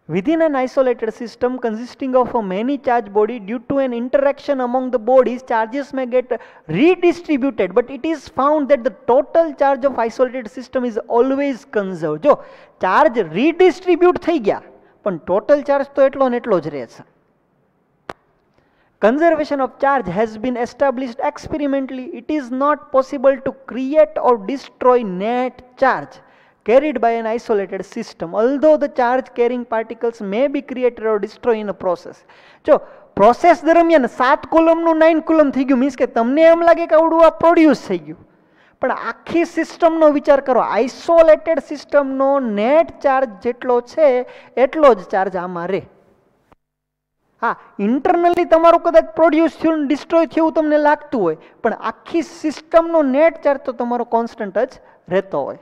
Within an isolated system consisting of a many charge body, due to an interaction among the bodies, charges may get redistributed, but it is found that the total charge of isolated system is always conserved. જો charge રીડિસ્ટ્રીબ્યુટ થઈ ગયા પણ total charge તો એટલો ને એટલો જ રહે છે. conservation of charge has been established experimentally. It is not possible to create or destroy net charge carried by an isolated system, although the charge carrying particles may be created or destroyed in a process. જો process દરમિયાન 7 કુલમનું 9 coulomb થઈ ગયું, means કે તમને એમ લાગે કે આવડું આ પ્રોડ્યુસ થઈ ગયું, પણ આખી સિસ્ટમનો વિચાર કરો. આઇસોલેટેડ સિસ્ટમનો નેટ ચાર્જ જેટલો છે એટલો જ ચાર્જ આમાં રહે. હા, ઇન્ટરનલી તમારું કદાચ પ્રોડ્યુસ થયું ડિસ્ટ્રોય થયું તમને લાગતું હોય, પણ આખી સિસ્ટમનો નેટ ચાર્જ તો તમારો કોન્સ્ટન્ટ જ રહેતો હોય.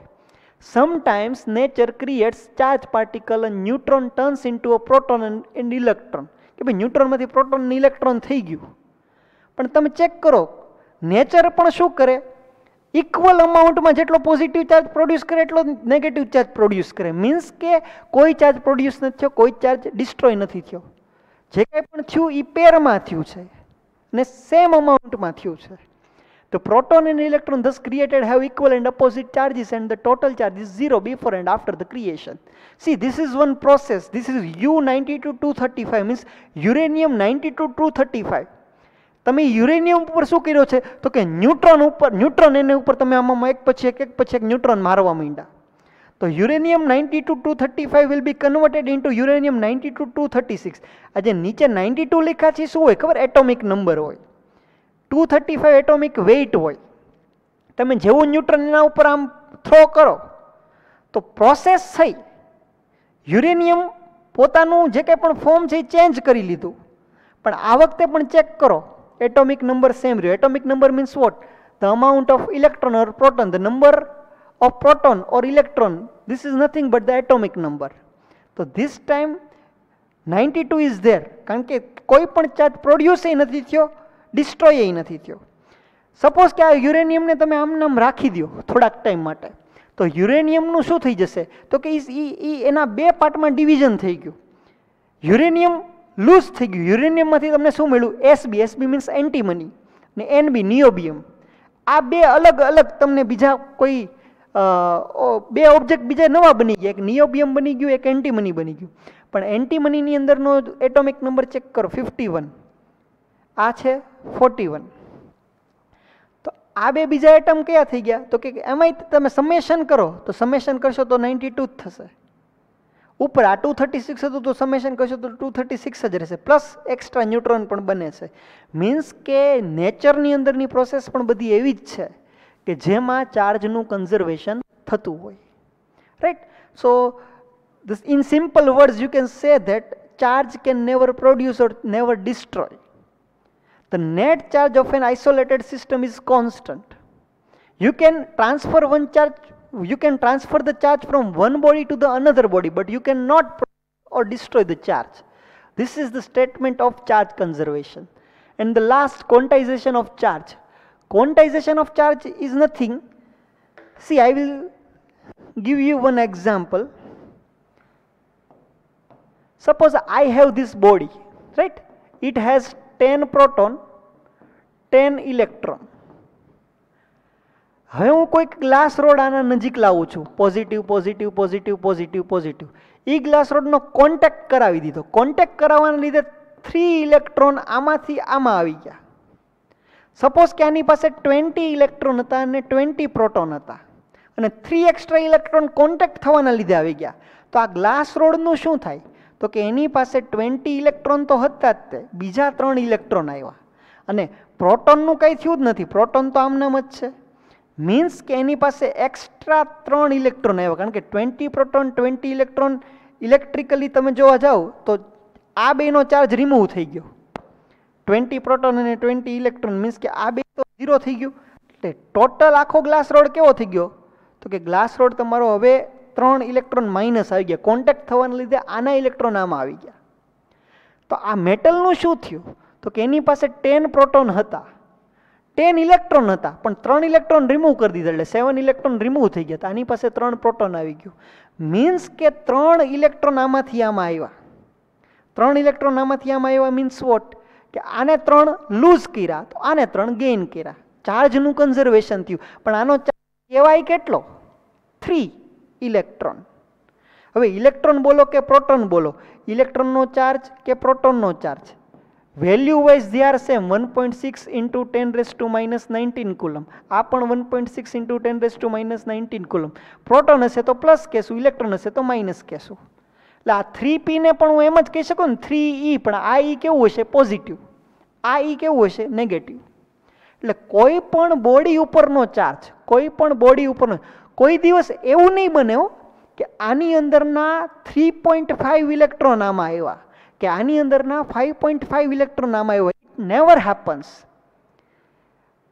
Sometimes nature creates charge particle and neutron turns into a proton and electron. કે ભાઈ ન્યુટ્રોનમાંથી પ્રોટોન અને ઇલેક્ટ્રોન થઈ ગયું, પણ તમે ચેક કરો નેચર પણ શું કરે, ઇક્વલ અમાઉન્ટમાં જેટલો પોઝિટિવ ચાર્જ પ્રોડ્યુસ કરે એટલો નેગેટિવ ચાર્જ પ્રોડ્યુસ કરે. મીન્સ કે કોઈ ચાર્જ પ્રોડ્યુસ નથી થયો, કોઈ ચાર્જ ડિસ્ટ્રોય નથી થયો. જે કંઈ પણ થયું એ પેરમાં થયું છે ને સેમ અમાઉન્ટમાં થયું છે. The proton and electron thus created have equal and opposite charges and the total charge is 0 before and after the creation. See, this is one process. This is U-92-235 means uranium 92-235. તમે uranium ઉપર શું કર્યો છે તો કે neutron એને ઉપર તમે આમાં એક પછી એક ન્યુટ્રોન મારવા માંડ્યા. તો uranium 92-235 will be converted into uranium 92-236. આ જે નીચે 92 લખ્યા છે શું હોય ખબર? એટોમિક નંબર હોય. 235 એટોમિક વેઇટ હોય. તમે જેવું ન્યુટ્રોન એના ઉપર આમ થ્રો કરો તો પ્રોસેસ થઈ યુરેનિયમ પોતાનું જે કંઈ પણ ફોર્મ છે એ ચેન્જ કરી લીધું, પણ આ વખતે પણ ચેક કરો એટોમિક નંબર સેમ રહ્યો. Atomic number means what? The amount of electron or proton, the number of proton or electron, this is nothing but the atomic number. So this time 92 is there, કારણ કે કોઈ પણ charge produce એ નથી થયો, destroy એ નથી થયો. Suppose કે આ યુરેનિયમને તમે આમ નામ રાખી દો થોડાક ટાઈમ માટે, તો યુરેનિયમનું શું થઈ જશે તો કે એના બે પાર્ટમાં ડિવિઝન થઈ ગયું. યુરેનિયમ લૂઝ થઈ ગયું. યુરેનિયમમાંથી તમને શું મળ્યું? એસબી. એસબી મીન્સ એન્ટીમની, ને એનબી નિયોબિયમ. આ બે અલગ અલગ તમને બીજા કોઈ બે ઓબ્જેક્ટ બીજા નવા બની ગયા. એક નિયોબિયમ બની ગયું, એક એન્ટીમની બની ગયું. પણ એન્ટીમનીની અંદરનો એટોમિક નંબર ચેક કરો 51, આ છે 41. તો આ બે બીજા એટમ કયા થઈ ગયા તો કે એમાંય તમે સમેશન કરો તો સમેશન કરશો તો 92 જ થશે. ઉપર આ 236 હતું તો સમેશન કરશો તો 236 જ રહેશે, પ્લસ એક્સ્ટ્રા ન્યુટ્રોન પણ બને છે. મીન્સ કે નેચરની અંદરની પ્રોસેસ પણ બધી એવી જ છે કે જેમાં ચાર્જનું કન્ઝર્વેશન થતું હોય. Right? So in simple words you can say that charge can never produce or never destroy. The net charge of an isolated system is constant. You can transfer the charge from one body to the another body, but you cannot produce or destroy the charge. This is the statement of charge conservation. And the last, quantization of charge. Quantization of charge is nothing. See, I will give you one example. Suppose I have this body, right? It has 10 proton, 10 electron. હવે હું કોઈ glass road આના નજીક લાવું છું, positive positive positive positive positive. એ glass રોડનો contact કરાવી દીધો. કોન્ટેક્ટ કરાવવાના લીધે 3 ઇલેક્ટ્રોન આમાંથી આમાં આવી ગયા. સપોઝ કે આની પાસે 20 ઇલેક્ટ્રોન હતા અને 20 પ્રોટોન હતા, અને 3 એક્સ્ટ્રા ઇલેક્ટ્રોન કોન્ટેક્ટ થવાના લીધે આવી ગયા. તો આ ગ્લાસ રોડનું શું થાય તો કે એની પાસે 20 ઇલેક્ટ્રોન તો હતા જ, તે બીજા 3 ઇલેક્ટ્રોન આવ્યા, અને પ્રોટોનનું કંઈ થયું જ નથી. પ્રોટોન તો આમનામ જ છે. મીન્સ કે એની પાસે એક્સ્ટ્રા 3 ઇલેક્ટ્રોન આવ્યા, કારણ કે 20 પ્રોટોન 20 ઇલેક્ટ્રોન ઇલેક્ટ્રિકલી તમે જોવા જાઓ તો આ બેનો ચાર્જ રિમૂવ થઈ ગયો. 20 પ્રોટોન અને 20 ઇલેક્ટ્રોન મીન્સ કે આ બે તો 0 થઈ ગયું. એટલે ટોટલ આખો ગ્લાસ રોડ કેવો થઈ ગયો તો કે ગ્લાસ રોડ તમારો હવે 3 ઇલેક્ટ્રોન માઇનસ આવી ગયા. કોન્ટેક્ટ થવાના લીધે આના ઇલેક્ટ્રોન આમાં આવી ગયા. તો આ મેટલનું શું થયું તો કે એની પાસે 10 પ્રોટોન હતા, 10 ઇલેક્ટ્રોન હતા, પણ 3 ઇલેક્ટ્રોન રિમૂવ કરી દીધા, એટલે 7 ઇલેક્ટ્રોન રિમૂવ થઈ ગયા. આની પાસે 3 પ્રોટોન આવી ગયું. મીન્સ કે 3 ઇલેક્ટ્રોન આમાંથી આમાં આવ્યા. 3 ઇલેક્ટ્રોન આમાંથી આમાં આવ્યા મીન્સ વોટ? કે આને 3 લૂઝ કર્યા તો આને 3 ગેઇન કર્યા. ચાર્જનું કન્ઝર્વેશન થયું. પણ આનો ચાર્જ કહેવાય કેટલો? 3 ઇલેક્ટ્રોન. હવે ઇલેક્ટ્રોન બોલો કે પ્રોટોન બોલો, ઇલેક્ટ્રોનનો ચાર્જ કે પ્રોટોનનો charge? Value wise they are same 1.6 into 10 raised to minus 19 coulomb, આ પણ 1.6 into 10 raised to minus 19 coulomb. Proton હશે તો પ્લસ કહેશું, ઇલેક્ટ્રોન હશે તો માઇનસ કહેશું. એટલે આ 3p ને પણ હું એમ જ કહી શકું ને 3e, પણ આ e કેવું હશે? પોઝિટિવ. આ e કેવું હશે? નેગેટિવ. એટલે કોઈ પણ બોડી ઉપરનો ચાર્જ, કોઈ પણ બોડી ઉપરનો, કોઈ દિવસ એવું નહીં બને કે આની અંદરના 3.5 ઇલેક્ટ્રોન આમાં આવ્યા, કે આની અંદરના 5.5 ઇલેક્ટ્રોન આમાં આવ્યા. It never happens.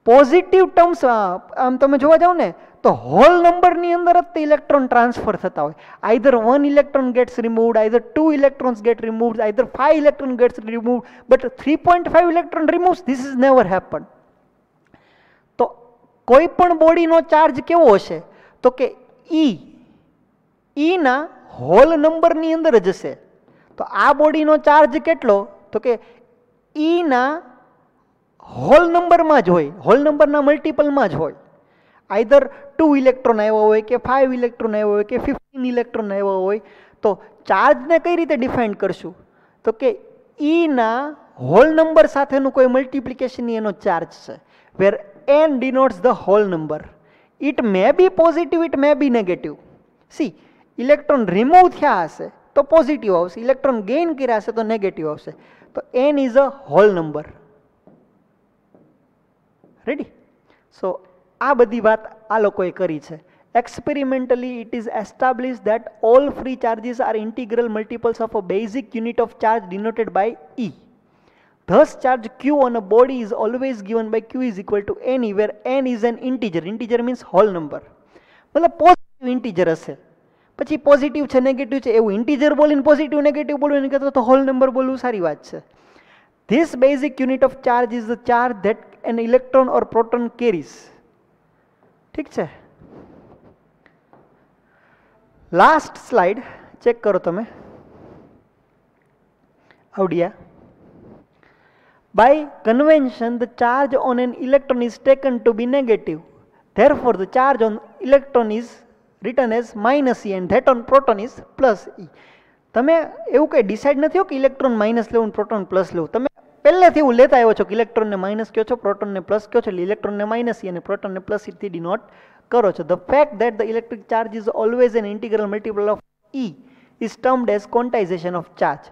Positive terms આમ તમે જોવા જાઓ ને તો હોલ નંબરની અંદર જ તે ઇલેક્ટ્રોન ટ્રાન્સફર થતા હોય. Either 1 electron gets removed, either 2 electrons get removed, either 5 electron gets removed, but 3.5 electron removes, this is never happen. તો કોઈ પણ બોડીનો ચાર્જ કેવો હશે? તો કે ઈ ના હોલ નંબરની અંદર જ હશે. તો આ બોડીનો ચાર્જ કેટલો? તો કે ઈ ના હોલ નંબરમાં જ હોય, હોલ નંબરના મલ્ટિપલમાં જ હોય. આઈધર 2 ઇલેક્ટ્રોન આવ્યો હોય કે 5 ઇલેક્ટ્રોન આવ્યો હોય કે 15 ઇલેક્ટ્રોન આવ્યો હોય. તો ચાર્જને કઈ રીતે ડિફાઇન કરશું? તો કે ઈ ના હોલ નંબર સાથેનું કોઈ મલ્ટિપ્લિકેશન એનો ચાર્જ છે, વેર n denotes the whole number. It may be positive, it may be negative. See, electron remove થયા હશે તો પોઝિટિવ આવશે, ઇલેક્ટ્રોન ગેઇન કર્યા હશે તો નેગેટિવ આવશે. તો n is a whole number. Ready? So આ બધી વાત આ લોકોએ કરી છે. Experimentally, it is established that all free charges are integral multiples of a basic unit of charge denoted by E. Thus, charge Q on a body is always given by Q is equal to n, where n is an integer. Integer means whole number. મતલબ positive integer હશે. પછી positive છે negative છે એવું integer બોલીને positive negative બોલવું એની કરતાં તો હોલ નંબર બોલવું સારી વાત છે. This basic unit of charge is the charge that an electron or proton carries. ઠીક છે? લાસ્ટ સ્લાઇડ ચેક કરો તમે. આવડિયા. By convention, the charge on an electron is taken to be negative. Therefore, the charge on electron is written as minus E and that on proton is plus E. તમે એવું કંઈ decide નથી હો કે electron minus લેવું proton plus લેવું. તમે પહેલેથી એવું લેતા આવ્યો છો કે ઇલેક્ટ્રોનને માઇનસ કહો છો, પ્રોટોનને પ્લસ કહો છો, એટલે ઇલેક્ટ્રોનને માઇનસ E અને પ્રોટોનને પ્લસ Eથી ડિનોટ કરો છો. The fact that the electric charge is always an integral multiple of E is termed as quantization of charge.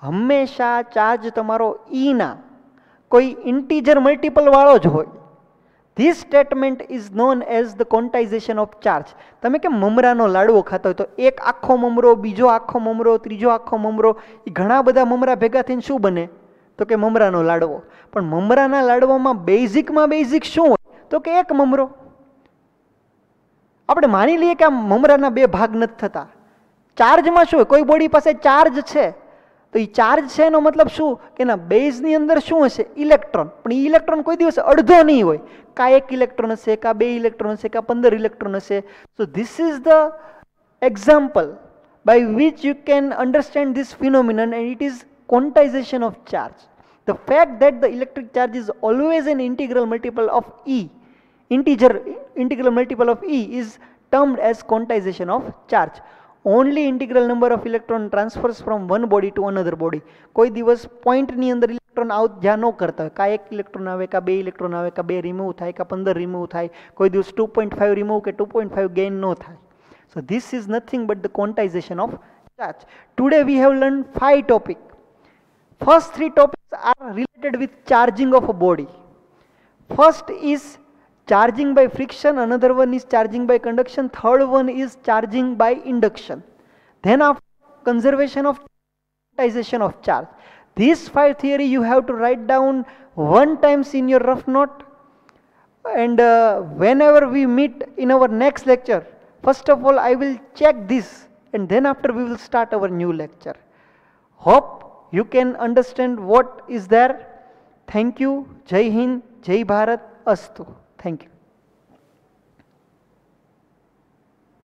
હંમેશા ચાર્જ તમારો E ના કોઈ ઇન્ટીજર મલ્ટિપલ વાળો જ હોય. This statement is known as the quantization of charge. તમે કે મમરાનો લાડવો ખાતા હોય તો એક આખો મમરો, બીજો આખો મમરો, ત્રીજો આખો મમરો, એ ઘણા બધા મમરા ભેગા થઈને શું બને? તો કે મમરાનો લાડવો. પણ મમરાના લાડવામાં બેઝિક શું હોય? તો કે એક મમરો. આપણે માની લઈએ કે આ મમરાના બે ભાગ નથી થતા. ચાર્જમાં શું હોય? કોઈ બોડી પાસે ચાર્જ છે તો એ ચાર્જ છે એનો મતલબ શું? કે એના બેઝની અંદર શું હશે? ઇલેક્ટ્રોન. પણ એ ઇલેક્ટ્રોન કોઈ દિવસ અડધો નહીં હોય. કા 1 ઇલેક્ટ્રોન હશે, કા 2 ઇલેક્ટ્રોન હશે, કા 15 ઇલેક્ટ્રોન હશે. સો this is the example by which you can understand this phenomenon, and it is quantization of charge. The fact that the electric charge is always an integral multiple of E, integral multiple of E, is termed as quantization of charge. Only integral number of electron transfers from one body to another body. કોઈ દિવસ પોઈન્ટની અંદર electron out જ્યાં ન કરતા હોય, કા 1 electron આવે, કા 2 ઇલેક્ટ્રોન આવે, કા 2 રિમૂવ થાય, કા 15 રિમૂવ થાય, કોઈ દિવસ 2.5 રિમૂવ કે 2.5 ગેઇન ન થાય. So this is nothing but the quantization of charge. Today we have learned 5 topics. First 3 topics are related with charging of a body. First is charging by friction, another one is charging by conduction, third one is charging by induction. Then after conservation of quantization of charge. These 5 theory you have to write down 1 times in your rough note, and whenever we meet in our next lecture, first of all I will check this, and then after we will start our new lecture. Hope you can understand what is there. Thank you. Jai Hind, Jai Bharat, Astu. Thank you.